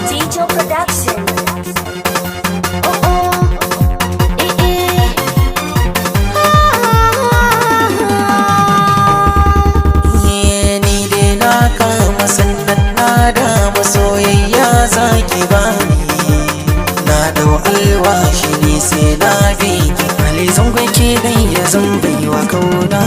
Teacher Production. Ni dai na kama sannan na dama soyayya zaki bani. Na dau alwashi ne sai na bi ki hali zan gwake dai ya zan baiwa kauna.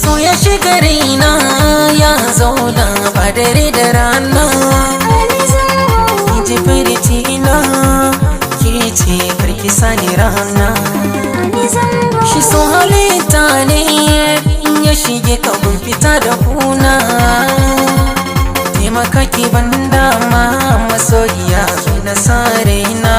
So ya shiga raina ya zauna ba dare da rana. Ji fariti na ke ce karki sani rana. Shi so halitta ne in ya shige kabin fita da kuna. Taimaka ki ban dama masoyiya na sa raina.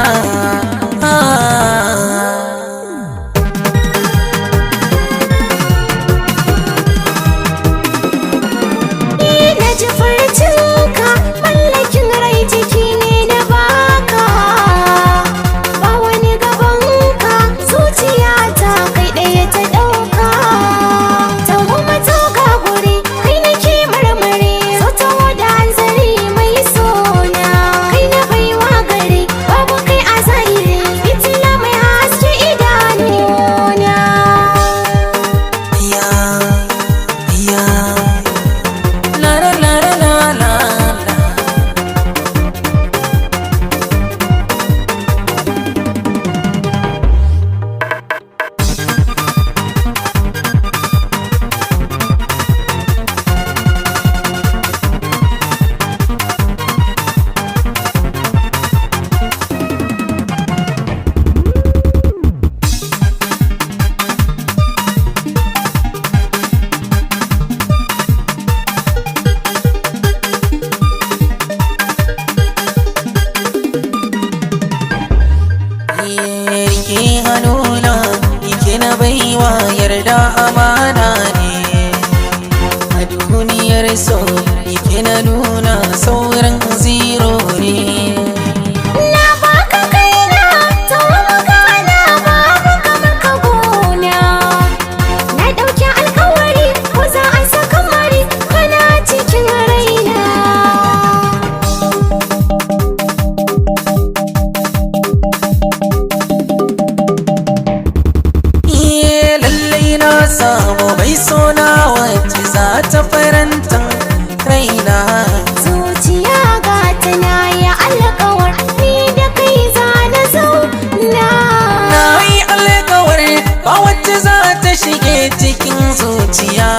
Rike hannuna ike na baiwa yarda amana ne. A duniyar so ike na nuna sauran zero ne. Na baka kaina ta magana babu kamar ka gona. Na ɗauki alkawari ko za a saka mari kana cikin raina. Na samu mai sona wacce za ta faranta raina. Zuciya ga tana ya alkawar ni da kai za na zauna. Na yi alkawar ba wacce za ta shige cikin zuciya.